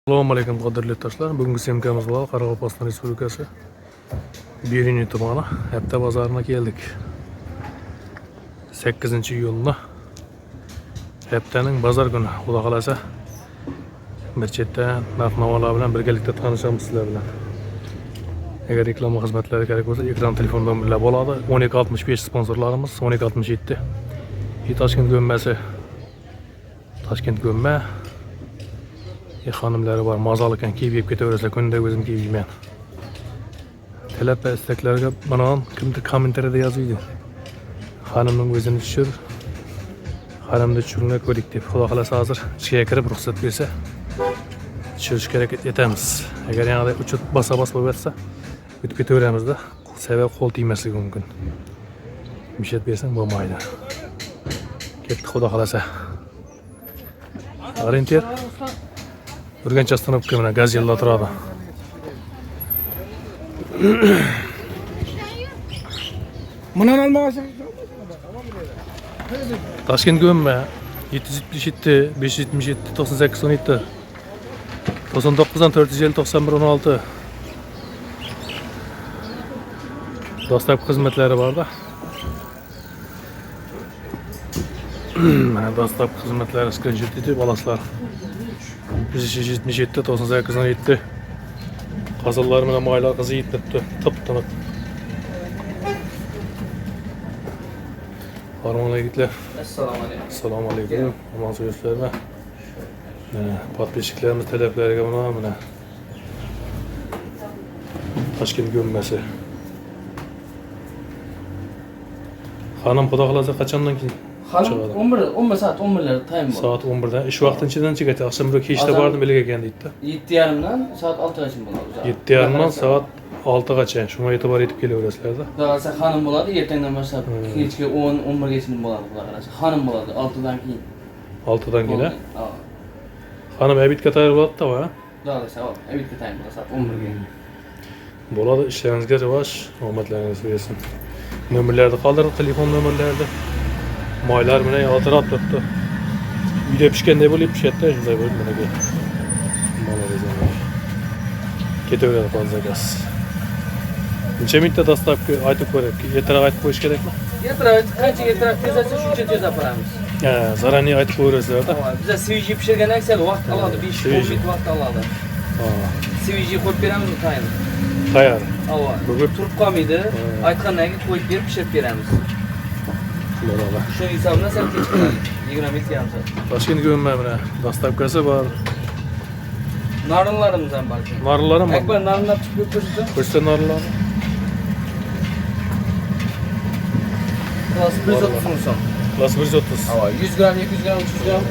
Assalomu alaykum qadrli yurtdoshlar. Bugungi semkamiz bo'lar Qoraqalpog'iston Respublikasi Beruniy tumani Hafta bozoriga keldik. 8-iyulda haftaning bozor kuni. Xudo xolasa bir chetdan narx-navolar bilan birgalikda tanishamiz sizlar bilan. Agar reklama xizmatlari kerak bo'lsa, ekran telefondan bilan bo'ladi. 1265 sponsorlarimiz 1267. Toshkent gömmasi. Toshkent gömma hanımları var, mazalıken kiyip ketaversa kunda o'zim kiyib yeyman. Talab va istaklarga binoan kimdir kommentariyada yazıydı. Hanımning o'zini tushir, hanımni tushirmay ko'rik deb. Xudo xolasa hozir ichga kirib ruxsat bersa, tushirishga harakat etamiz. Agar yanada uchib basa-bas bo'lib yotsa, o'tib ketaveramizda. Sabab qo'l tegmasligi mumkin. Mishat bersang bo'lmaydi. Ketdi xudo xolasa. Orienter Urganch oстановка bilan gaz yo'lda turadi. Bundan almoqchi. Toshkent gömma 777 577 98 17 99dan 450 91 16 Dostavka xizmatlari bor-da. Mana dostavka xizmatlari screenshot etib olasizlar. 577 98 17 Qazıllar bilan maylar qizi yetibdi. Tip-tiniq. Assalomu alaykum. Assalomu alaykum. Aman so'zlarmi? Podpishchilarimiz talablariga mana Toshkent gömmasi. Xanım xudo xolasa qachondan keyin? Hanım 11 saat 11'lerde time var. Saat 11'da. Ish vaqtinchidan chiqadi. Akşam bir kechda bordim belaga ekan deydi. 7:30dan saat 6gacha bo'ladi. 7:30dan saat 6gacha. Shunga e'tibor etib kelaverasizlar-da. Xudo hanım bo'ladi, ertandan boshlab kechga 10-11gacha bo'ladi, xudo xolasa. Hanım bo'ladi 6dan keyin. 6dan keyin. Hanım abitga tayyor bo'ladi-da, va? Xudo xolasa, abitga time bo'ladi saat 11ga. Bo'ladi, ishlaringizga rivosh, omadlaringiz bersin. Nomerlarni qoldirib, telefon nomerlarni maylar bilan yoltirab turibdi. Uyda pishganday bo'lib pishadi, shunday bo'lib mana bu. Mana rezervar. Ketaveradi hozir gaz. Necha minutda dostavka aytib ko'raylik. Ertaroq aytib qo'yish kerakmi? Ertaroq qancha ertaroq tez olsa shuncha tez olamiz. Ha, zaranni aytib qo'yasizlar-da. Biz свежий pishirgan aksal vaqt oladi, 5-10 minut vaqt oladi. Свежий qo'yib beramiz tayyor. Tayyor. Ava. Bugun turib qolmaydi. Aytgandan keyin qo'yib berib pishirib beramiz. Bo'ladi. Shu hisobdan sal kech qoladi. 20 minut yarimsa. Toshkent gömma bilan dostavkasi bor. Narinlarimiz ham bor. Narinlarim bor. Akbar narinlar chiqib ko'rsatdi. Ko'rsa narinlar. Klas 130 so'm. Klas 130. Ava 100 gram, 200 gram, 300 gram.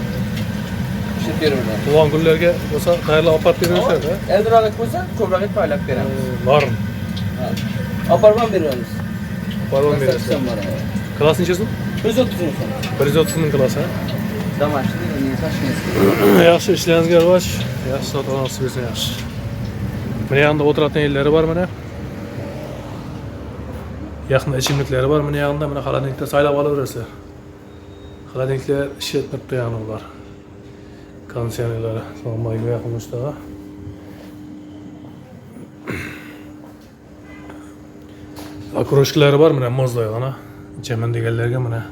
Pishirib beraveradi. Tuğan gullarga bo'lsa tayyorlab olib beraverishadi. Eldiroq bo'lsa ko'proq et paylab beramiz. Narin. Aparban beramiz. Aparban berasiz. Klas nechasi? 130 so'm. 130 ning klasi. Домашний, не Toshkent. Yaxshi ishlaringizga rivosh, yaxshi sotib bersin yaxshi. Mana yanında o'tiradigan yerlari bor mana. Yaqinda ichimliklari bor, mana yanında mana xaladnikda saylab olaverasiz. Xaladniklar ishlatmabdi yana ular. Konditsionerlari normaga yaqin ustava. Akroshkalari bor mana mozday ana. İçemen deganlarga mana.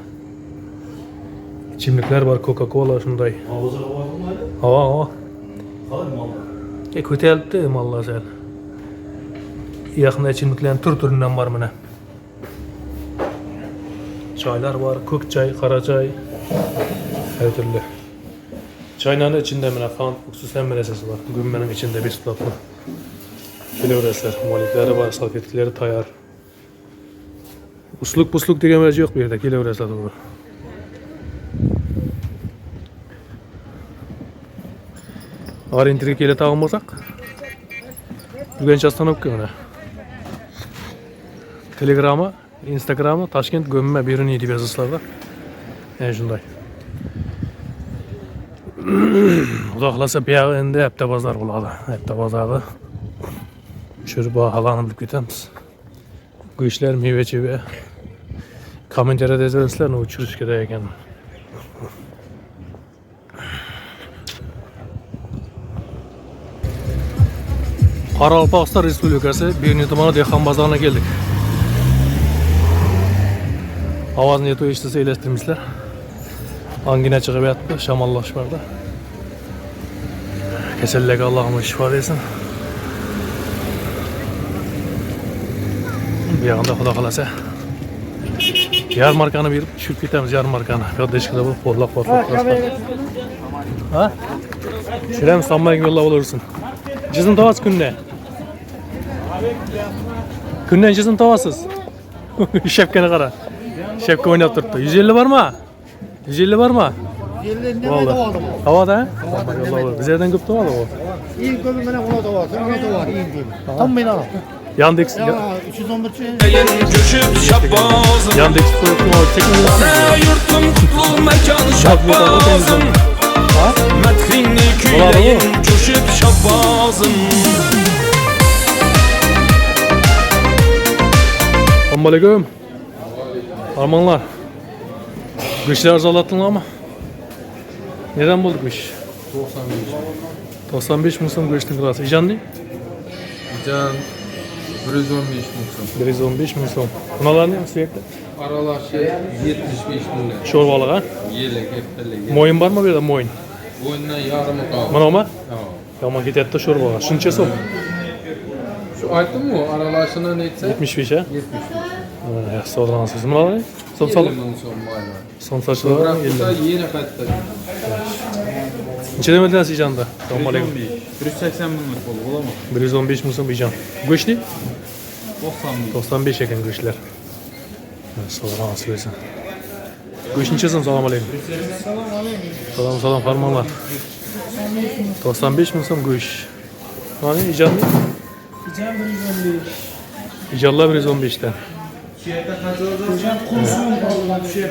İçimlikler var, Coca-Cola shunday. Hava. Ko'tarilibdi mallar sal. Yaqinda ichimliklarning tur-turidan bor mana. Choylar bor, ko'k choy, qora choy. Har turli. Choylarning ichida mana qand, xususan narsalar bor. Gummaning ichida besplatno. Kelaverasizlar, moliklari bor, salfetkalari tayyor. Usluk degan narsa yo'q bu yerda, kelaverasizlar to'g'ri. Orientirga keladigan bo'lsak, Urganch oстановка mana. Telegram'i, Instagram'i Toshkent gömma Beruniy deb yozasizlar-da. Yana shunday. Xudo xolasa bu yoq endi hafta bozor bo'ladi. Hafta bozori. Shur baholarni bilib ketamiz. Bu ishlar meva-cheva. Kommentariyada yozasizlar, o'chirish kerak ekan. Qoraqalpog'iston Respublikasi Beruniy tumani dehqon bozoriga keldik. Ovozni yetib eshitsa elashtirmaysizlar. Angina chiqib yotibdi, shamollash borda. Kasallarga Allohim shifo bersin. Bu yoqda Xudo xolasa yarmarkani berib tushib ketamiz, yarmarkani. Bu yoqda ishqida bo'lib qo'llab-quvvatlab turasiz. Ha? Shiram sammayga yo'llab olursun. Cizim tavas kunne. Kunne cizim tavasız. Şapkana qara. Şapka oynab turibdi. 150 var mı? 150 var mı? 150 ne oldu? Havada? Biz yerden köp tavada o. İyi kömür bana ona da var. Ona da var iyi kömür. Tam beni al. Yandex. Ya 311 şey. Yandex Ana yurtum kutlu mekan şahbazım Methini kuyleyin coşup şahbazım Assalamualaikum. Armanlar. Güçler arzalattın ama. Neden bulduk bu iş? 95 musun güçlü klası? İcan ne? Can 115 musun? 115 musun? Bunalar ne sürekli? Aralar şey 75 milyon. Çorbalık ha? Yelek, heptelik. Moyun var mı bir de moyun? Boyundan yarımı kaldı. Bana mı? Tamam. Tamam git et de çorbalık. Şunca son. Şu aytın mı? Aralaşına neyse? 75 ha? 75. Yaxshi oldinasiz. Nimalar? Son salib. Son saçlar. Bırak burada yine kaçtı. Necha nima deysiz ijanda? Assalomu alaykum. 180 milyon oldu, olamı? 115 musun ijan? Go'shtni? 90 milyon. 95 ekan go'shtlar. Salom bersin. Go'sht nechasin? Assalomu alaykum. Salom farmonlar. 95 musun go'sht? Mana ijanni? İcan 115. İjallar 115'ten. İcan kurşun bağlıdan düşüyor.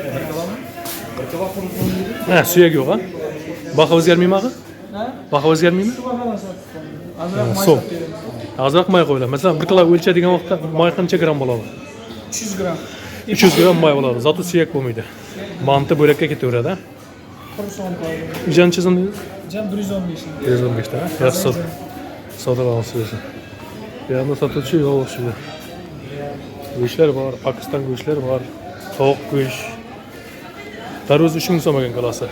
Ha, suyak yo'q ha? Baho o'zgarmaymi axir? Baho o'zgarmaymi? Bakadan sattık. Azırak may So'm. satıyoruz. Ozroq may qo'yiladi. Masalan, 1 kilo o'lchaydigan vaqtda may qancha gram bo'ladi? 300 gram. 300 gram may bo'ladi. Zato suyak bo'lmaydi. Manti bo'lakka ketaveradi. Kurşun bağlı. İjan chizim İcan 115. 115 ta. Yaxshi. Savdolanasiz. Bu yerda sotuvchi yo'q o'xshaydi. Go'shtlar bor, Pokiston go'shtlari bor. Sovuq go'sht. Tarvuz 3000 so'm ekan kilasi.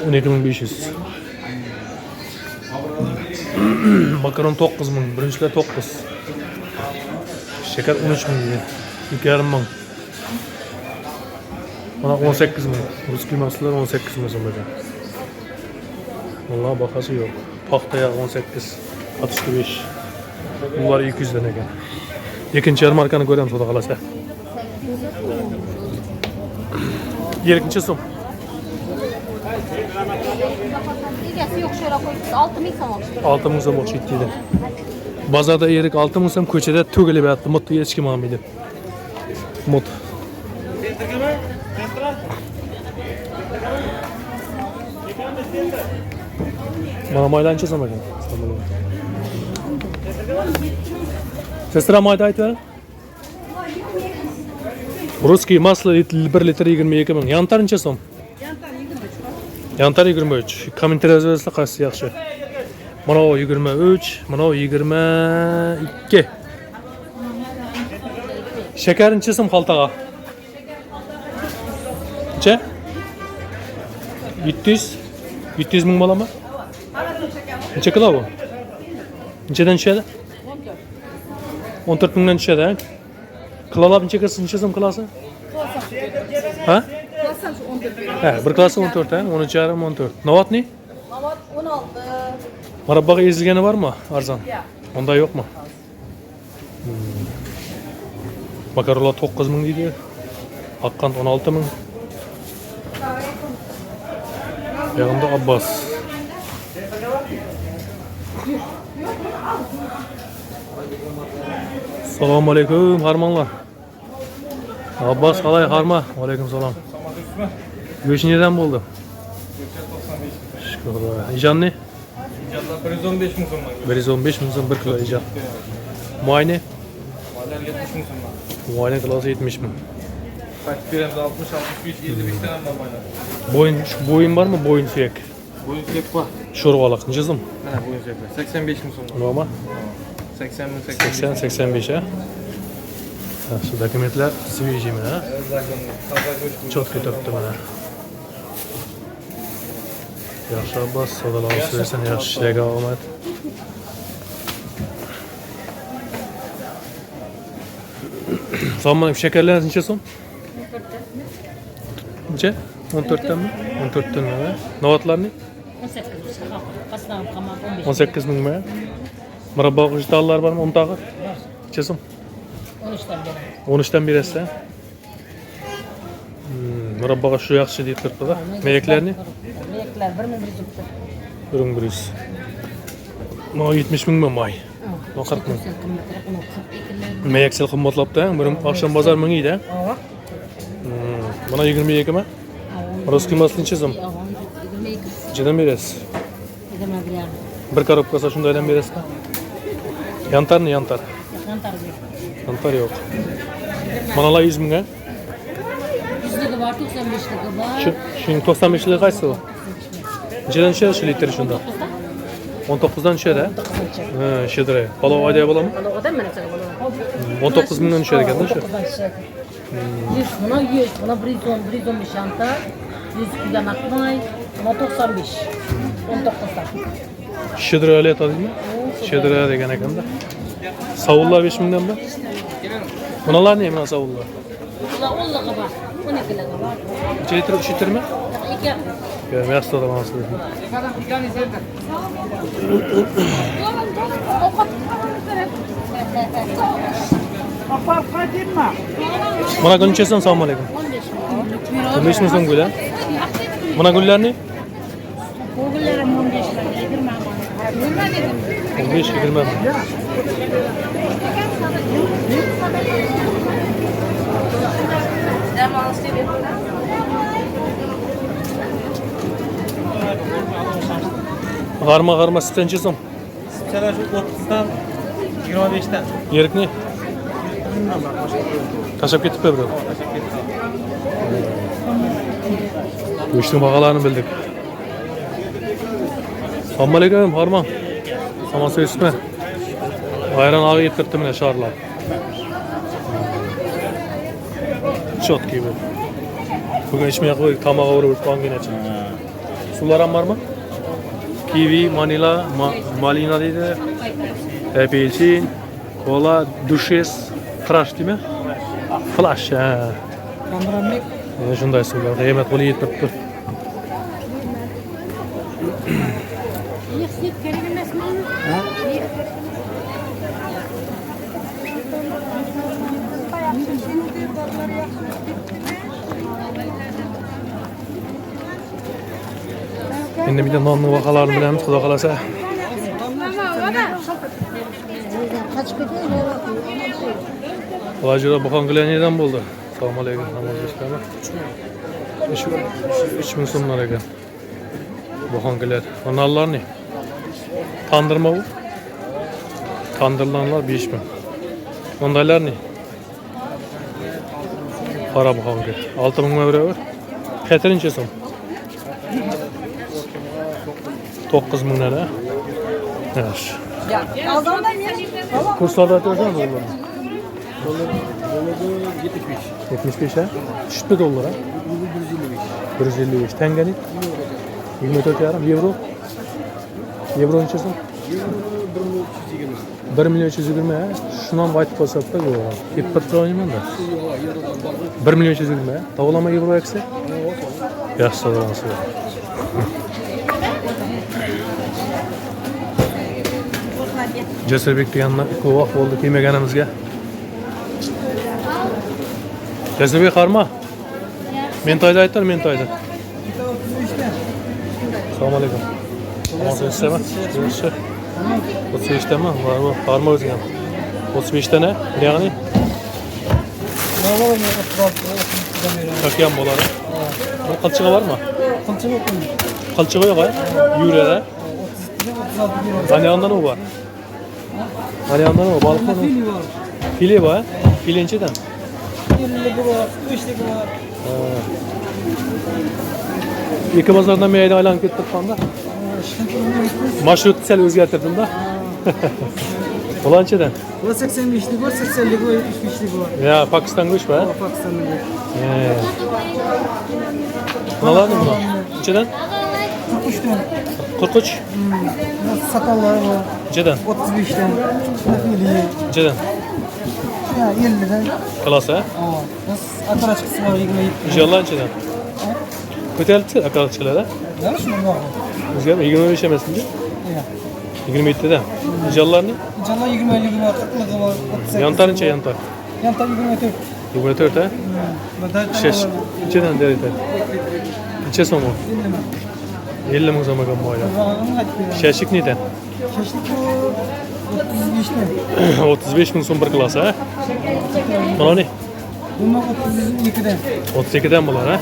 12500. Makaron 9000, birinchilar 9. Shakar 13000. 2,5 ming. Mana 18000. Ruskiy mahsulotlar 18000 so'm ekan. Vallahi bahası yo'q. Paxta yağı 18, 65. Bunlar 200 dan ekan. Ikkinchi yarmarkani ko'ramiz, xudo xolasa. 2 so'm. Egasi yo'q, şöyle koyup 6000 so'm olmuş. 6000 so'm o'xshaydi deydi. Bozorda erik 6000 so'm, ko'chada to'g'ilib yotibdi. Mutga hech kim olmaydi. Mut. Mana maylancha so'm ekan. Sestra mayda aytver. Ruskiy maslo 1 litr 22 ming. Yantar necha so'm? Yantar 23. Kommentar yozinglar, qaysi yaxshi? Mana o 23, mana o 22. Shakar necha so'm xaltaga? Necha? 700 ming bo'lami? Necha kilo bu? Nechadan tushadi? 14 mingdan tushadi, ha? Kilolab necha so'm kilosi? Ha? Klasam şu 14 Ha, bir kilosi 14 ha, 13,5 14. Novotni? Navat 16. Marabbaga ezilgani bormi? Arzon. Onda yo'qmi? Makaronlar 9 ming deydi. Haqqand 16 ming. Yağında Abbas. Assalomu alaykum, harmonlar. Abbas qalay, harma? Alaykum salom. Go'sht nereden bo'ldi? Shukr. İjan ne? İnşallah 115 milyon var. 115 ming so'm 1 kilo ijan. Moyni? Mahaller 70 milyon var. Moyni kilosi 70 ming. Kaç birimiz 60, 65, 55 tane var maylar. Boyun, şu boyun var mı? Boyun suyak. Bugün keppa. Sho'rg'aloq qanchasım? Mana bugün keppa. 85 ming so'm. Nima? 80 ming 80 85 ha. Ha, şu dokumentlar свежий mana. Четко turibdi mana. Yaxshi Abbos, savdolarni bersin, yaxshi ishlarga omad. Assalomu alaykum, shakarlar necha so'm? Necha? 14 tami? 14 tami. Novatlarni? 18 ming mi? Murabbo qishtallar bormi? Umtag'i? Necha so'm? 13 dan berasiz. Murabboga shu yaxshi deb turibdi-da. Meyaklarni? Meyaklar 1100. 1100. Moy 70 ming mi moy? 40 ming. Meyak sel qimmatlabdi, bir oqshom bozor mingida. Mana 22 mi? Rus qiymasini necha so'm? 22. Nechadan berasiz? Bir korobka olsa shundaydan berasiz-da. Yantarni, yantar. Yantar yo'q. Manalar 100 mingga. 100ligi bor, 95ligi bor. Shu 95ligi qaysi u? Nechadan tushadi shu litr shunda? 19dan tushadi. Ha, shidra. Palov ayday bo'ladimi? Odam mana shunaqa bo'ladi. 19 mingdan tushadi ekanda shu. 100, buna 100, buna 115 yantar, 100 kudan akmay, buna 95. 19'dan. Shidra olayotadingmi? Shidra degan ekanda. Savullar 5 mingdan mi? Bunalar ne mana savullar? Bular 10ligi bor, 12ligi bor. Necha litr ishitirmi? 2. Ya, yaxshi olaman sizlarni. Mana gul necha so'm? Assalomu alaykum. 15 ming so'm gul. Mana gullarni? Bu gullar 15 lira, 20 15 20 ming. G'arma siz necha so'm? Sizlar shu 30dan 25dan. Yerikni? Tashab ketibdi birov. Go'shtning bag'alarini bildik. Assalomu alaykum, Harmon. Salom so'ysizmi? Bayram og'i yetiribdi mana sharlar. Chotki bu. Bugün içmeye koyduk, tamağa vururuz, banginachi. Sular ham bormi? Kiwi, manila, malina deydi. Apelsin, kola, dushes, trash deymi? Flash. Shunday sular, qiymat qo'li yetiribdi. Endi bir de nonning vaqalarini bilamiz, xudo xolasa. Vajira Buxongilar nedan bo'ldi? Assalomu alaykum, namozishlarmi? 3 ming so'mlar ekan. Buxongilar. Nonlarni tandırma bu. Tandırlanlar 5 ming. Ondaylarni? Qora buxongi 6 ming beraver. Qatirinchi so'm. 9 mingdan ha. Yaxshi. Kurslarda aytıyorsan dolar. Dolar 75 ha. Tushdi dollar ha. 155 tangani. 24 yarim euro. Euro necha so'm? 1 milyon 320 ha. Shundan aytib qo'ysak-da yo'q. Ketib turmayman-da. 1 milyon 320 ha. Tavlama euro eksa. Yaxshi savdolansa. Jasurbek deganni ko'p vaqt bo'ldi kelmaganimizga. Jasurbek qarma. Men to'yda aytdim, men to'yda. Assalomu alaykum. Omonsiz-mi? Yaxshi. 35 tami? Var, qarma o'zing ham. 35 tane, ya'ni Kakyan bo'ladi. Bu qilchig'i bormi? Qilchig'i yo'q. Qilchig'i yo'q, yuradi. Mana yandan u bor. Mana yandan u baliqmi? Fili bor. Fili bor, filinchidan. Fili bor, 5 bor. İki bozordan bir aylanıp ketdik qanda. Marşrut sel o'zgartirdim da. Ulanchadan. Bu 85'lik var, 80'lik var, 75'lik var. Ya Pakistan go'sh ba? Pakistan'da. Nalarni buni? Nechadan? 43'ten. 43. Sakalları var. Nechadan? 35'ten. Nefili. Nechadan? Ya 50'den. Klasa? Aa. Nasıl atara çıkısı var 27. İnşallah nechadan? Ko'tarilibdi akachilar. Ne şunu var? O'zgarib 25 emasmidi? Ya. 27'dan. İnşallahni? İnşallah 20'lik var, 40'lık var, 38'lik Yantar necha yantar? Yantar 24. 24 ha? Şeş. Nechadan derdi? Necha so'm u? 50 ming so'm ekan bu oyda. Shashik nedan? Keşlik bu 35'ten. 35 ming so'm bir klassa ha? Mana ne? Bunlar 32'den. 32dan bo'lar ha?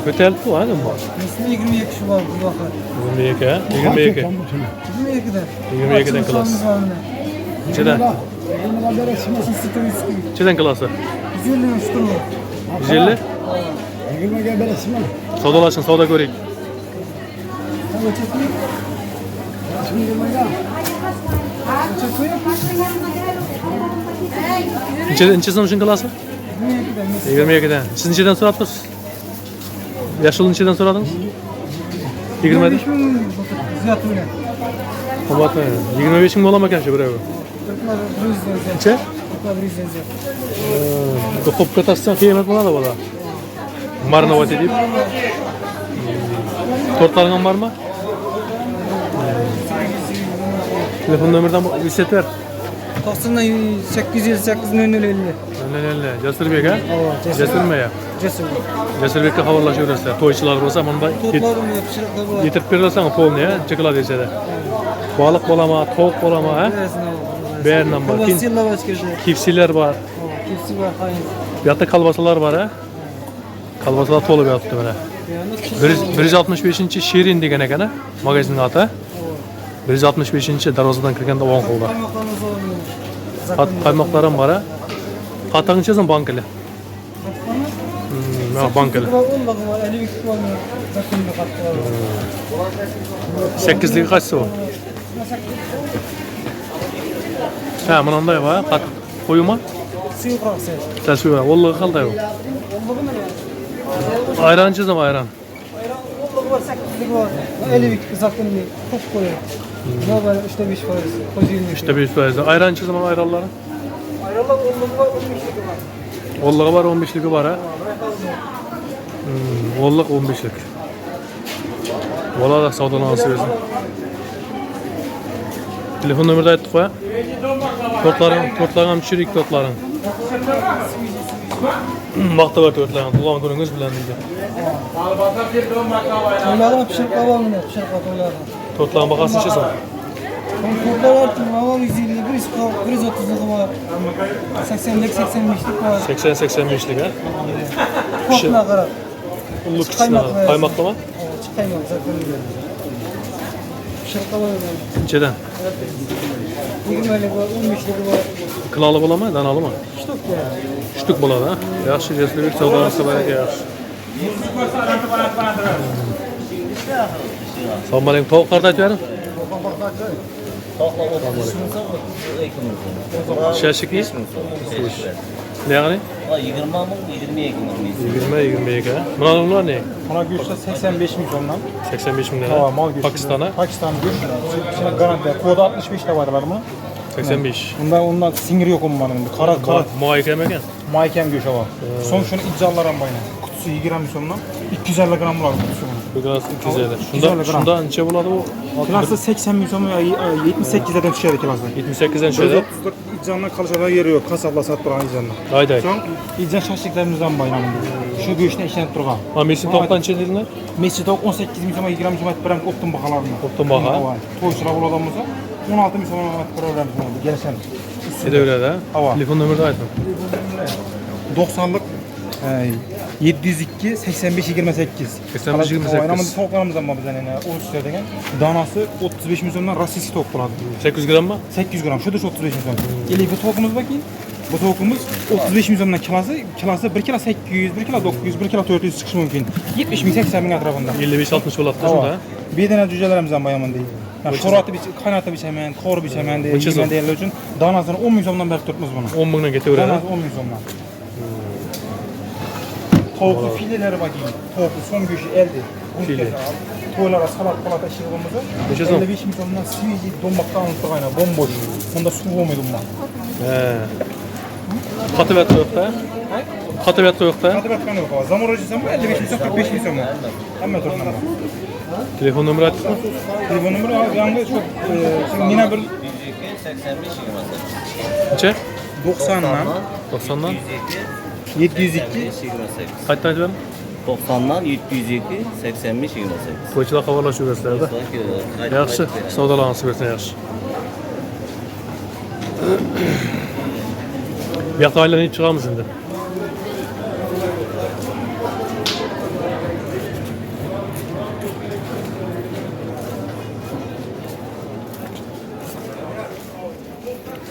Ko'tarilibdi ha nima? Mesela 22 şu var bu bakar. 22 ha? 22. 22'den. 22dan klass. Nechadan? Nechadan klassa? 153 turlu. 150? Savdolashin, savdo ko'ring. Necha so'm shun klassa? 22dan. Siz nechadan so'rabsiz? Yashil nechadan so'radingiz? 20dan. 25 bin ziyat öyle. Qimmatmi? 25 ming bo'larmi ekan shu birovi? Türkler bir yüzden ziyat. Necha? Türkler bir yüzden ziyat. Qo'yib ko'tarsang qiymat bo'ladi bola. Marnovat edib. Tortlaring ham bormi? Telefon nomerdan eslat ver. 858 0050. Jasurbek ha? Jasurma ya. Cesur. Jasurbekka xabarlashaverasizlar. To'ychilar bo'lsa bunda Totlarım yapışırıklar var. yetirib berasan polni ha, chokolad yechadi. Baliq bo'laman, tovuq bo'laman ha? Berinden var. Kolbasıyla başkası. Kipsiler var. Kipsi var hayır. Bu yoqda kalbasalar var ha? Kalbasalar to'lib yotibdi mana. 165 Shirin degan ekan ha, magazinning ati. 165 darvozadan kirganda o'ng qo'lda. Kaymaklarımız olmuyor. Qaymoqlar ham bor ha. Qatangichasam bankili. Ha, bankili. Vallahi var 50 bin var mı? Bakın bir katkı var. 8'ligi qancha u? Ha, mana bunday va, qo'yuma? Suyu bıraksan. Sen suyu, vallahi qalday u. Ayranchizam ayran. Vallahi var 8'lik var. 50 bin zakın bir top koyuyor. Ne var işte 5 faiz. Kozuyu İşte 5%. Ayranchizam ayranları. Ayrılan onluk var 15'lik var. Vallahi var 15'ligi var ha. Vallahi 15'lik. Vallahi da savdolanası versin. Telefon numarada aytdik qo'ya. Tortlarim çirik tortlarim. Vaqti var tortlarim. Tuğan gününüz bilan deydi. Onlardan pişirip alalım ya. Pişirip alalım. Tortlarim bakasın çesin. Kontrollar var ki hava 150, 130'luk var. 80'lik, 85'lik var. 80-85'lik ha. Kokuna kadar. Ullu kısmına. Kaymaklı mı? Çıkayım zaten öyle. Pişirip alalım. Neçeden? 20'lik var, 15'lik var. Kılalı bulama, danalı mı? Ştuk ya. Ştuk buladı ha. Yaxşı, Jasubek savdolansa baraka yaxşı. Assalomu alaykum. Tovuqlarni aytib bering. Shashikli? Ne yani? 20 mı? 22 mi? 20-22 ha. Bunalar ne? Buna güçte 85 milyondan. 85 bin lira. Tamam, mal güçte. Pakistan'a Pakistan güç. Şimdi garanti. Koda 65 de var mı? 85. Ondan singir yok onun bana. Kara Muaykem eken. maykem göçe var. Son şunu iddialarım bayına. Kutusu 2 gram milyondan. 250 gram bular kutusu. Biraz 250. 250 gram. Şunda neçe buladı bu? Klası 80 milyon veya 78'den düşer klası. 78'den şöyle. 130'luk iddianlar kalışada yeri yok. Kasapla sat duran iddianlar. Haydi. Son iddian şaşlıklarımızdan bayına. Şu göğüşüne işlenip durgan. Ha Messi toptan neçe dediler? Messi tok 18 milyon 2 gram cümet bilen optum bakalarına. Optum baka. Toyçular bul adamımıza 16 milyon program oldu. Gelsen. Ne öyle de. Hava. Telefon numarası aytın. 90'lık 702 85 28. 85 28. Oynamız tavuklarımızdan mı bizden yani 13 degen. Danası 35 milyondan rasisi tavuk buladı. 800 gram mı? 800 gram. Şudur 35 milyon. Eli bir tavukumuz bakayım. Bu tovukumuz 35 ming so'mdan kilosi 1 kilo 800, 1 kilo 900, 1 kilo 400 çıkışı mümkün. 70 ming 80 ming atrofunda. 55-60 bo'ladi shunda. Bedene cücelerimiz ham bayaman değil. Yani şoratı kaynatı biçemen, kor biçemen değil, yemen değerli için danasını 10 ming so'mdan berip turibmiz bunu. 10 mingdan ketaveradi. Danası 10 ming so'mdan. Tavuklu fileleri bakayım. Tavuklu son göğü elde. File. Toylara salat palata işimizi. Neçe so'm? 55 ming so'mdan sivici donmaktan alıp kayna bomboş. Bunda su olmaydı bundan. He. Qatı vat yo'qda. Qatı vat yo'qda. Hadi bakkan yok. Zamoracı sen bu 55 ming so'm 45 ming so'm. Hamma turna. Telefon nomeri aytdingmi? Telefon numara yangi çok yine bir Necha? 90'dan 90dan 702 qayerdan aytib bering? 90'dan 702 85 28. To'ychilar xabarlashaverasizlarda. Yaxshi, savdolarni bersin yaxshi. Bu yoqqa aylanib chiqamiz endi.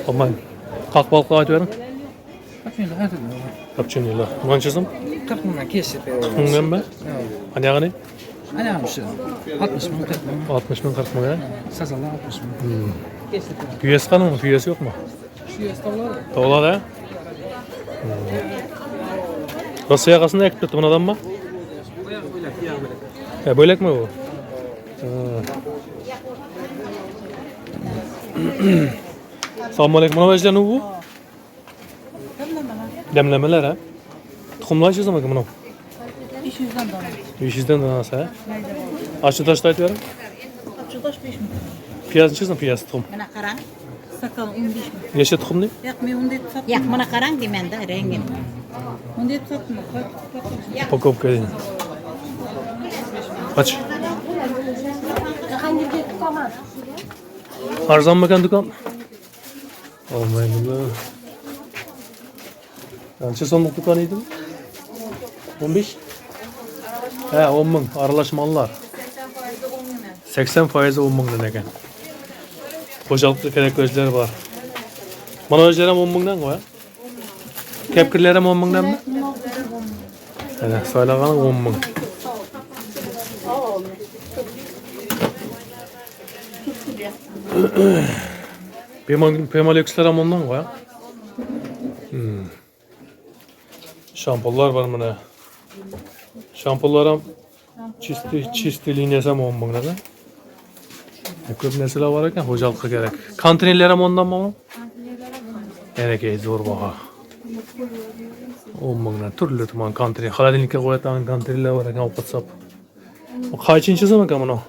Aman, qaqbaloqqa aytib bering. Kapçınıyla. Mançızım? 40 mingdan kesib Bundan mı? Hani yani? Ana shu 60 ming 40 ming 60 bin 40 bin ya. sazallar 60 ming kesib Piyas kanı mı? Piyas yok mu? shu yastavlar Doğular ha? Nasıl yakasında ekip tuttu adam mı? Ya bölek mi bu? Selamun aleyküm. Bana vecden bu? Demlemeler ha? Tukumlu açıyoruz ama ki bunu? 200'dan dana. 500'den de nasıl ha? Açı taş da aytıyorum. Açıdaş 5 ming. Piyaz içiyorsun piyaz tukum. Mana qarang. Sakal 15 ming. Yeşil tukum ne? Yo'q, men unda sotdim. Yo'q, mana qarang demanda rangini. Unda sotdim. Покупка. Kaç? Arzan mı kan dükkan? Olmayın. Kaçı sonluk dükkanıydı? 15? He 10 bin aralaşmalılar. 80% 10 bin denekken. Kocalıklı kerek özleri var. Bana özlerim 10 binden koy. Kepkirlerim 10 binden mi? Evet, sayılağının 10 bin. Pema lükslerim ondan koy. Şampollar var mı ne? Şampollarım çisti linyasam 10 bin lira. Köp nesile var ekan, hocalıkka gerek. Kontinerlerim ondan mı? Gerek zor baha. 10 bin lira. Türlü tuman kontiner. Xaladilnikka qo'yadigan kontinerlar var ekan, WhatsApp. O qaychinchi zaman ekan buni?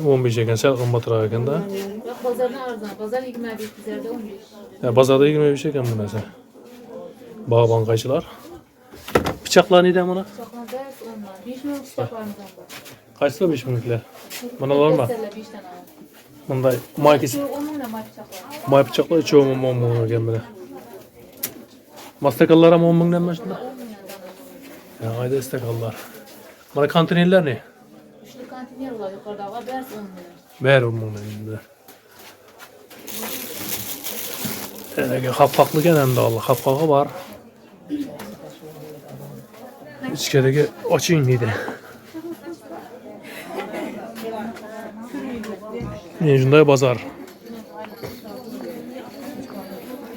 15 ekan, sal qimmatroq ekanda. Pazardan arzon. Pazar 25, bizlarda 15. Ya bozorda 25 ekan bu narsa. Bağban qaychilar. Pichoqlar neydi buna? Çakmada 10'dan. 5 ming pichoqlarimiz var. Qaysilar 5 mingliklar? Bunalar mı? 5 tane alalım. Bunday may Şu 10 mingdan may pichoqlar. may pichoqlar 3 10 ming ekan buni. Mastakallar ham 10 mingdan mana shunda. Ya ayda istakallar. Mana konteynerlar ne? Üçlü konteyner var yukarıda var. Bers 10 ming. Ver 10 mingdan endi. Endi qapqoqlik endi Allah qapqog'i bor. İçkidagi oching deydi. Men shunday bozor.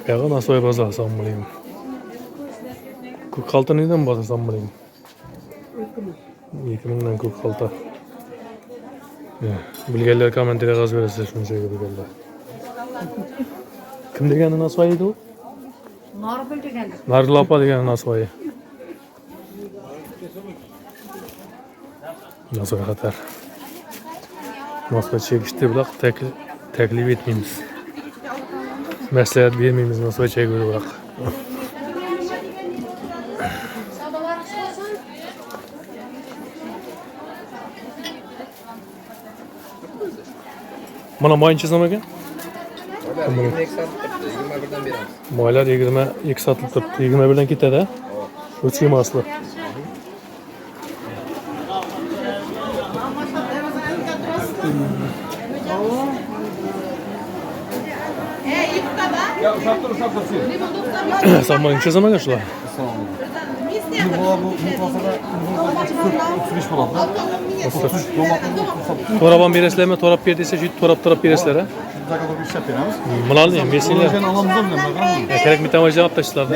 Yağı nasoy bozor sanmayım. Ko'kxalta neydan bozor sanmayım. 2000dan ko'kxalta. Bilganlar kommentarga yozib berasiz shunchaga bilganlar. Kim degani nasoy edi u? Nargul deganlar. Nargul opa degani nasoy. Nasoy xatar. Nasoy chekishdi biroq taklif etmaymiz. Maslahat bermaymiz nasoy chekib biroq. Mana mayınchi nima ekan? Maylar 22 satılib turibdi. 21dan ketadi. O'chkim asli. Samman necha so'm ekan shular? To'rab berasizlarmi? To'rab ber desa, shu to'rab berasizlar, ha? Bularni ham bersinglar. Kerak bitta majdan olib tashlasizlar.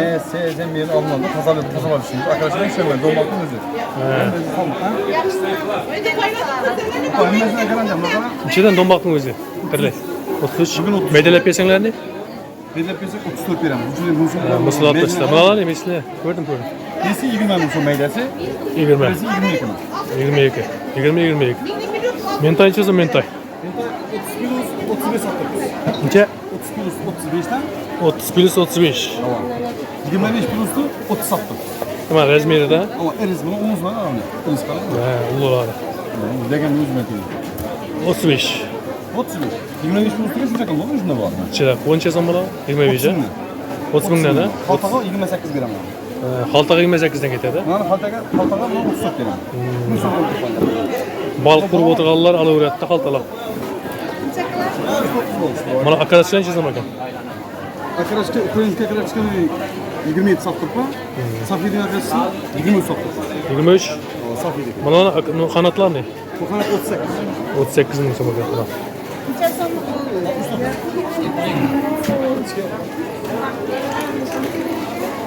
Sen meni olmanda tozalab ishlaymiz. Arkadaşlar işlemem, dolmakın özü. Nechadan do'mboqning o'zi? Birlay. 33. Maydalab bersanglarni? Bedel pesek 34 veremiz. Musul olib tashlasizlar. Bularni ham bersinglar. Ko'rdim. Nesi 20 ming so'm maydasi? 20. Birisi 22 ming. 22. Mentay necha so'm mentay? 30 kilo 35 sattık. Necha? 30 kilo 35'ten 30 plus 35. 25 kilosu 30 sattık. Nima razmerida? Ama eriz bunu 10 zaman alalım. Eriz kalır. Ha, ulug'lari. Degan 100 metre. 35. 35. 25 kilosu şunca kalır. Şunda var. Necha? Qancha so'm bo'ladi? 25 ha? 30 mingdan ha? Haltaga 28 gram. Xaltaga 28 dan ketadi. Yani haltaga 34 gram. Bu so'm Baliq qurib o'tirganlar olaveryapti xaltalar. Mana akadasiya necha so'm ekan? Arkadaşlar Ukrayna arkadaşlar 27 sattık mı? Safir'in arkadaşı 23 sattık. 23. Safir'in. Mana qanotlar ne? Bu kanat 38. 38 ming so'm ekan.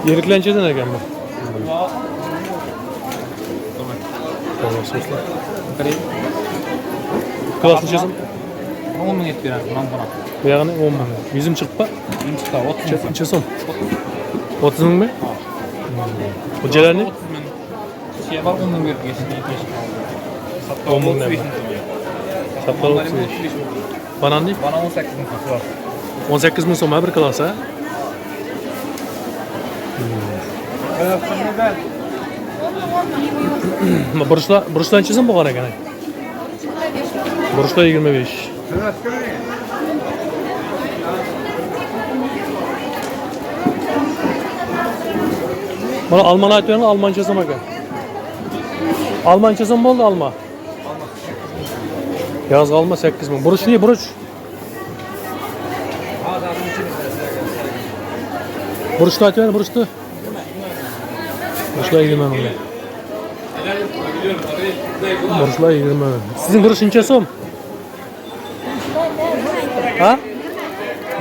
Yeriklar nechadan ekan bu? Tamam, so'zlar. Klass necha so'm? 10 ming et beramiz, mana buni. Bu yog'ini 10 ming. Yuzim chiqib, Minchta 30 ming. necha so'm? 30 mingmi? Xo'jalarni? 30 ming. Şey var 10 ming berib geçti. 10 mingdan. Saplar 35. Bananni? Bana 18 ming var. 18 ming so'm bir klass, ha? Buruşlar necha so'm bo'lgan ekan? Buruşlar 25. Bana Alman aytib bering, Almancha so'm ekan. Almancha so'm bo'ldi, alma. Yozgi alma 8 ming. Buruch ne, buruch? Buruchni aytib bering, buruchni. Buruchlar 20 ming. Buruchlar 20 ming. Sizning buruch necha so'm? Ha?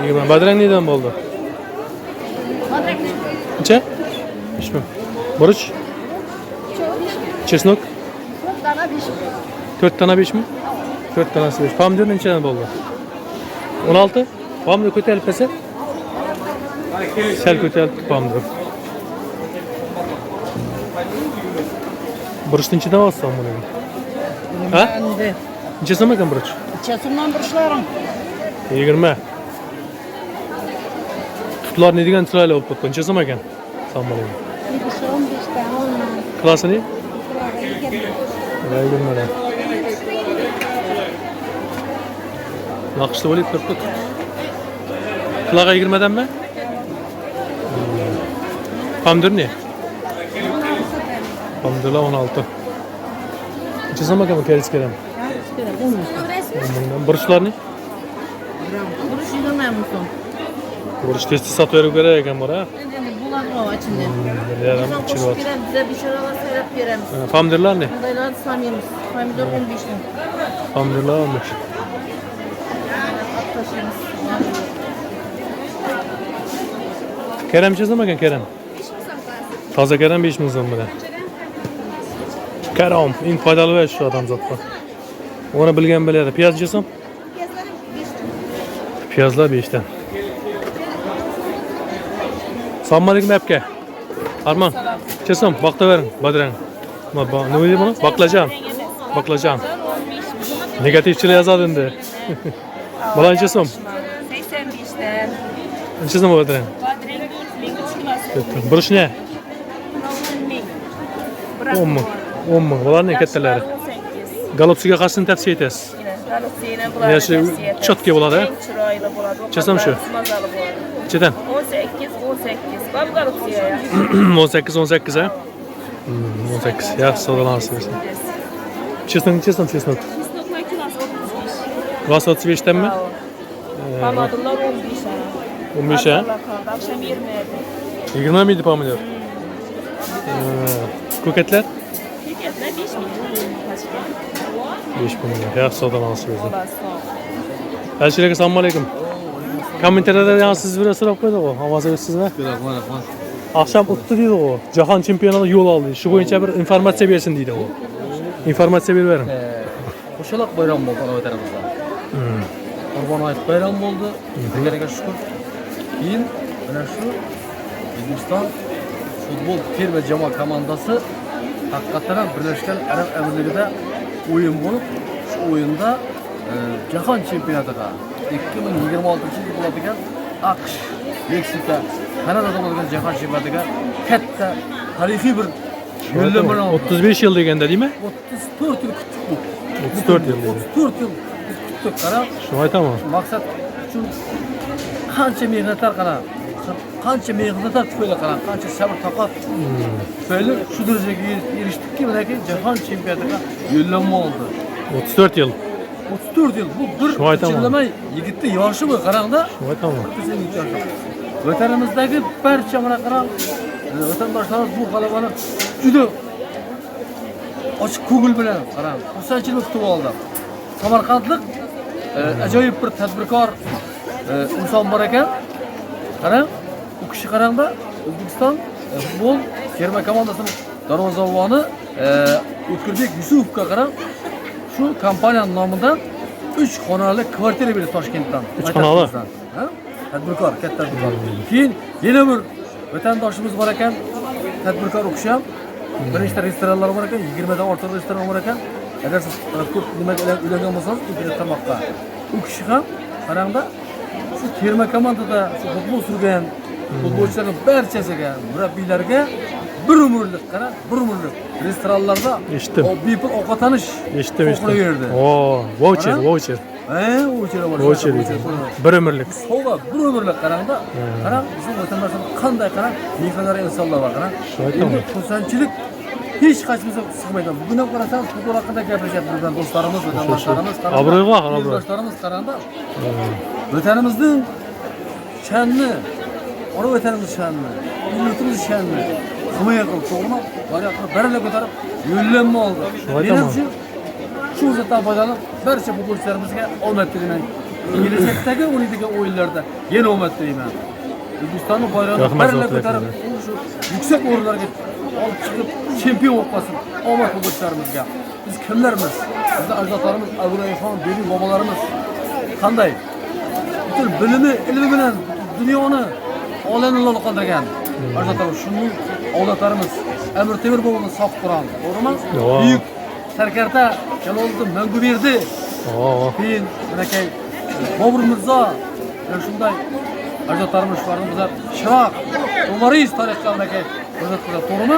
20. Badrang nedan bo'ldi? Necha? 5 ming. Buruch? Chesnok? 4 tane 5 mi? 4 tanesi 5. Pomidor nechadan bo'ldi? 16? Pomidor ko'tarilib qolsa? Sal ko'tarilib pomidor. Buruch nechadan olsam buni? Ha? Necha so'm ekan buruch? Necha so'mdan burichlaring? 20. Tutlar ne degan chiroyli bo'lib ketdi. Necha so'm ekan? Assalomu alaykum. 15 ta olmam. Klassini? 20. 20 dan. Naqshli bo'lib turibdi. Qilaga 20 danmi? Pomidor ne? Pomidorlar 16. Necha so'm ekan bu keris keram? Buruchlarni? Buruch 20 ming so'm. Buruch tez-tez sotib berib kerak ekan bor, ha? Endi bularni ichinde. Yaram chiryapti. Bize bir şeyler sayıp veremiz. Pomidorlar ne? Bundaylar samimiz. Pomidor 15 ming. Pomidorlar 15. Taşıyımız. Kerem necha so'm ekan Kerem? Toza Kerem 5 ming so'm bilan. Kerem, eng foydali va shu odamzodga. Uni bilgan biladi. Piyoz necha so'm? Piyozlar 5 dan. Assalomu alaykum aka. Arman, necha so'm? Vaqt bering, Badrang. Nima deydi buni? Baklajan. Baklajan. Negativchilar yozadi endi. Bular necha so'm? 85 dan. Necha so'm Badrang? Badring 4 ming. Buruch ne? 10 ming. 10 ming. Bular ne kattalari? 18. Galopsiga qarsini tavsiya etasiz. Galopsiyani bular. Yashi chotga bo'ladi. Chiroyli bo'ladi. Chasam shu. Mazali bo'ladi. Nechadan? 18. Bab galopsiya ya. 18 ha? 18. Yaxshi savdolanasiz. Chesnok. Chesnoklar kilosi 35. G'as 35 danmi? Pomidorlar 15 dan. 15 ha? Akşam 20 idi. 20 miydi pomidor? Ko'katlar? Ketlar 5 milyon. 5 pomidor. Yaxshi savdo olasiz o'zi. Xullas, sağ ol. Alshir aka, assalomu alaykum. Kommentariyada yana siz bir so'rab qo'ydik ku, ovoz beribsizmi? Rahmat. Akşam o'tdi deydi u. Jahon chempionatiga yo'l oldi. Shu bo'yicha bir informatsiya bersin deydi u. Informatsiya berib bering. Qo'shaloq bayram bo'ldi ana vatanimizda. Qurbon hayit bayram bo'ldi. Xudoga shukr. Keyin mana shu O'zbekiston futbol terma jamoa komandasi haqiqatan ham Birlashgan Arab Amirligida o'yin bo'lib, shu o'yinda jahon chempionatiga 2026-yil bo'ladigan AQSh, Meksika, Kanadada bo'ladigan jahon chempionatiga katta tarixiy bir yo'llanma oldi. 35 yil deganda, deymi? 34 yil kutdik bu. 34 yil. 34 yil kutdik. Qarab, Shuni aytaman. maqsad uchun qancha mehnatlar qarab, qancha mehnatlar tufayli qarab, qancha sabr toqat tufayli shu darajaga erishdikki, mana jahon chempionatiga yo'llanma oldi. 34 yil. 34 yil. Bu bir chillamay yigitning yoshi bu qarangda. Shuni aytaman. Vatanimizdagi barcha mana qarang, vatandoshlarimiz bu g'alabani juda ochiq ko'ngil bilan qarang, xursandchilik kutib oldi. Samarqandlik ajoyib bir tadbirkor inson bor ekan. Qarang, u kishi qarangda O'zbekiston futbol terma komandasining darvozaboni O'tkirbek Yusufovga qarang, shu kompaniyaning nomidan 3 xonali kvartira berdi Toshkentdan. 3 xonali. Tadbirkor, katta tadbirkor. Keyin yana bir vatandoshimiz bor ekan, tadbirkor u kishi ham bir nechta restoranlar bor ekan, 20 dan ortiq restoran bor ekan. Agar siz ko'p nimaga ulangan bo'lsangiz, internet tarmoqqa. U kishi ham qarangda shu terma komandada futbol surgan futbolchilarning barchasiga, murabbiylarga bir umrlik qarang, bir umrlik restoranlarda bepul ovqatlanish eshitdim. berdi. Voucher. Voucher bor. Voucher. Bir umrlik. Sovg'a bir umrlik qarangda. Qarang, bizim vatandoshlarimiz qanday qarang, mehnatli insonlar bor qarang. Endi xursandchilik hech qachon sig'maydi. Bugun ham qarasangiz, futbol haqida gapirishyapti bizdan do'stlarimiz, vatandoshlarimiz, do'stlarimiz qarangda. Vatanimizning sha'nini, ona vatanimiz sha'nini, millatimiz sha'nini himoya qilib, to'g'rimi? Bayroqni baralla ko'tarib, yo'llanma oldi. Menimcha shu fursatdan foydalanib, barcha futbolchilarimizga omad tilayman. Kelajakdagi o'ynaydigan o'yinlarda yana omad tilayman. O'zbekistonning bayrog'ini baralla ko'tarib, shu yuksak o'rinlarga olib chiqib, chempion bo'lib qolsin. Omad futbolchilarimizga. Biz kimlarmiz? Bizning ajdodlarimiz, Abdurayxon, Beri bobolarimiz qanday? Butun bilimi, ilmi bilan dunyoni, olamni lol qoldirgan. Ajdodlarimiz, shunday avlodlarimiz Amir Temur boboning sog' Qur'on, to'g'rimi? Buyuk sarkarda Jaloliddin Manguberdi. Keyin manakay Bobur Mirzo, shunday ajdodlarimiz shularning bizlar Shiroq, Umariz tarixga manakay ajdodlar, to'g'rimi?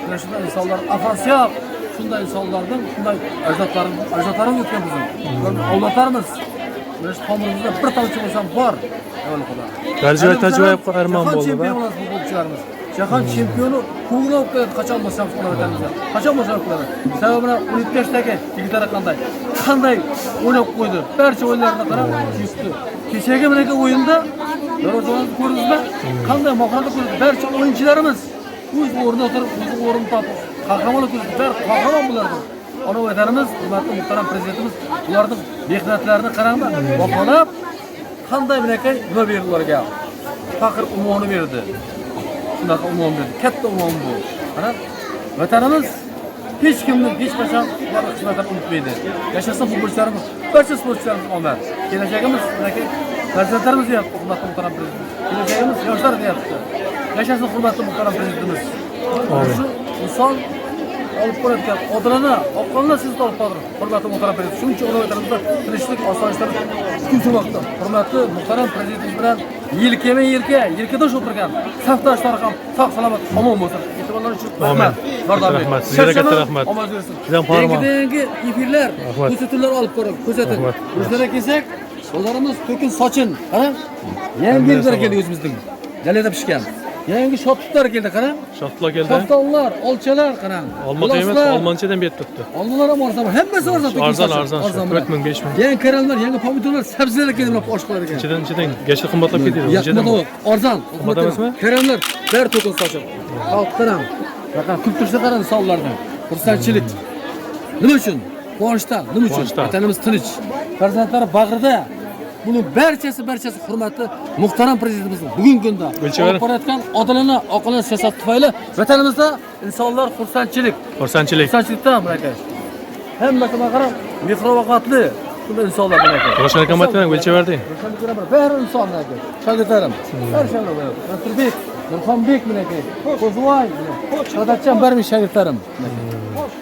Mana shunday insonlar Afrasiyoq, shunday insonlardan, shunday ajdodlarimiz o'tgan bizim. Avlodlarimiz mana shu tomirimizda bir tomchi bo'lsam bor. Garjiboy Tajboyev armon bo'ldi. Futbolchilarimiz jahon chempioni ko'ngli olib keladi, qachon bo'lsam qolaveramiz. Qachon bo'lsam qoladi. Sababi bilan 17 yoshdagi yigitlar qanday o'ynab qo'ydi. Barcha o'yinlarni qarab, yutdi. Kechagi bunaqangi o'yinda darvozani ko'rdingizmi? Qanday mahorat ko'rdi. Barcha o'yinchilarimiz o'z o'rnida o'tirib, o'z o'rnini topib, qahramon ko'rsatdi. Qahramon bo'lardi. Ona vatanimiz, hurmatli muhtaram prezidentimiz ularning mehnatlarini qaranglar, baholab qanday bunaqangi nima berdi ularga? Faqir unvoni berdi. Shunaqa unvon berdi. Katta unvon bu. Qarab, vatanimiz hech kimni hech qachon ular xizmatini unutmaydi. Yashasin futbolchilarimiz, barcha sportchilarimiz omad. Kelajagimiz bunaqangi farzandlarimiz deyapti, hurmatli muhtaram prezident. Kelajagimiz yoshlar deyapti. Yashasin hurmatli muhtaram prezidentimiz. Shu inson olib qo'yadigan odilona, oqilona sizni olib qoldir. Hurmatli muhtaram prezident. Shuncha o'rnatarimizda tinchlik, osoyishtalik kun so'moqda. Hurmatli muhtaram prezidentimiz bilan yelkadosh o'tirgan safdoshlar ham sog' salomat omon bo'lsin. E'tiborlar uchun rahmat. Rahmat. Sizga katta rahmat. Omad bersin. Yangi efirlar, ko'rsatuvlar olib ko'rsating. Bizlarga kelsak, qo'llarimiz to'kin sochin. Qarang. Yangi yillar keldi o'zimizning. Dalada pishgan. Yangi shotlar keldi qarang. Şahtla geldi. Shotlar, olchalar qarang. Alma emas, Almanchadan bet tuttu. Olmalar ham arzon. Hammasi arzon. Arzon. 4000 5000. Yangi karamlar, yangi pomidorlar, sabzilar keldi bular oshqolar ekan. Ichidan geçti qimmatlab ketadi. Yaqinda arzon. Qimmat emasmi? Karamlar bari to'kilib sochib. Xalq qarang. Raqam kultursa qarang misollardan. Xursandchilik. Nima uchun? Quvonchdan, nima uchun? Vatanimiz tinch. Farzandlari bag'rida. Buning barchasi hurmatli muhtaram prezidentimiz bugungi kunda olib borayotgan odilona, oqilona siyosat tufayli vatanimizda insonlar xursandchilikdan aka. Hammasi qarang, mehriboqatli insonlar aka. Boshqa hukumatdan o'lchaverdi. Bari insonlar aka. Shogirdlarim, barchalar Nasirbek, Nurxonbek aka, Qo'zvoy, Sadatjon barcha shogirdlarim.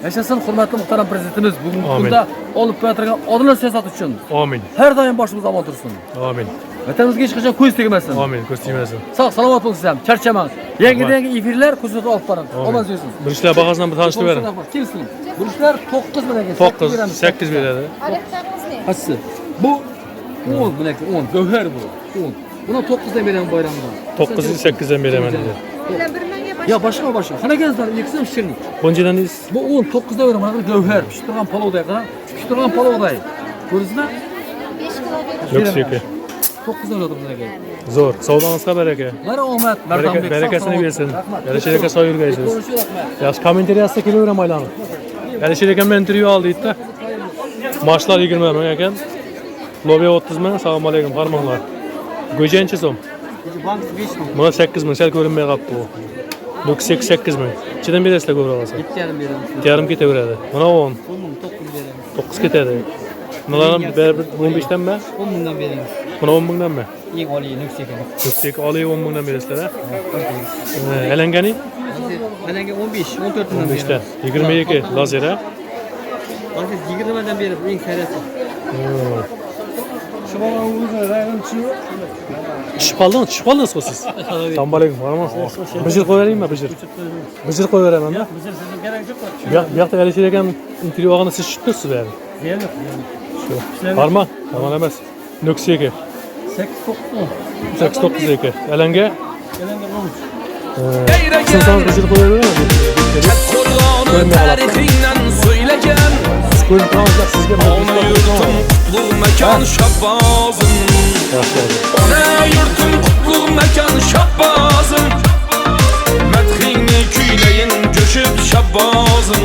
Yashasın hurmatli muhtaram prezidentimiz bugungi kunda olib borayotgan odilona siyosat uchun. Amin. Har doim boshimiz omon tursin. Amin. Vatanimizga hech qachon ko'z tegmasin. Amin. Ko'z tegmasin. Sog' salomat bo'lsiz ham, charchamang. Yangi efirlar kuzatib olib boring. Omon bo'lsin. Burishlar bag'asidan bir tanishtirib bering. Kelsin. Burishlar 9 bilan ekan. 9, 8 beradi. Qasi. Bu 10 bilan 10. Gavhar bu. 10. Buni 9 dan beraman bayramda. 9'u 8'den beraman dedi. Ya boshqa. Qana gazdar, eksam shirnik. Bunchadan deysiz? Bu 19 da beraman. Gavhar, pishib turgan palovday qarang. Pishib turgan palovday. Ko'rdingizmi? 5 kilo. Yok. 9 dan oldim bularga. Zo'r. Savdongizga baraka. Mana omad, Barakasini bersin. Yarashir aka soy yurgaysiz. Konuşuyor rahmat. Yaxshi kommentariy yozsa kelaveram aylanib. Yarashir aka men intervyu oldi deydi-da. Mashlar 20 ming ekan. Lobiya 30 ming. Assalomu alaykum, qarmanglar. Go'janchi so'm. Mana 8 ming, sal ko'rinmay qolibdi bu. 8 ming. Ichidan berasizlar ko'proq olsa. 2,5 beraman. Yarim ketaveradi. Mana 10. 9 beraman. 9 ketadi. Bularni baribir 15 danmi? 10 mingdan beramiz. Buni 10 mingdanmi? Eng oliy nökseka. Yüksek oliy 10 mingdan berasizlar, ha? Alangani? Alanga 15, 14 mingdan 15 dan. 22 lazera. Hozir 20 dan berib eng sarasi. Tushib qoldingiz siz? Assalomu alaykum, qaramasiz. Bijir qo'yaveringmi, bijir? Bijir qo'yaveraman-da. Bizlar sizga kerak yo'q. Bu yoqda Alisher akam intervyu olganda siz tushibsiz bari. Yo'q. Shu. Qarma, yomon emas. Nökseka. 8-9 eka. Alanga? Sizdan bijir qo'yaveringmi? Qo'rg'oni tarixinden söylegan Ona yurtum kutlu mekan şabbazım Ona yurtum kutlu mekan şabbazım Medhini kuyleyin coşup şabbazım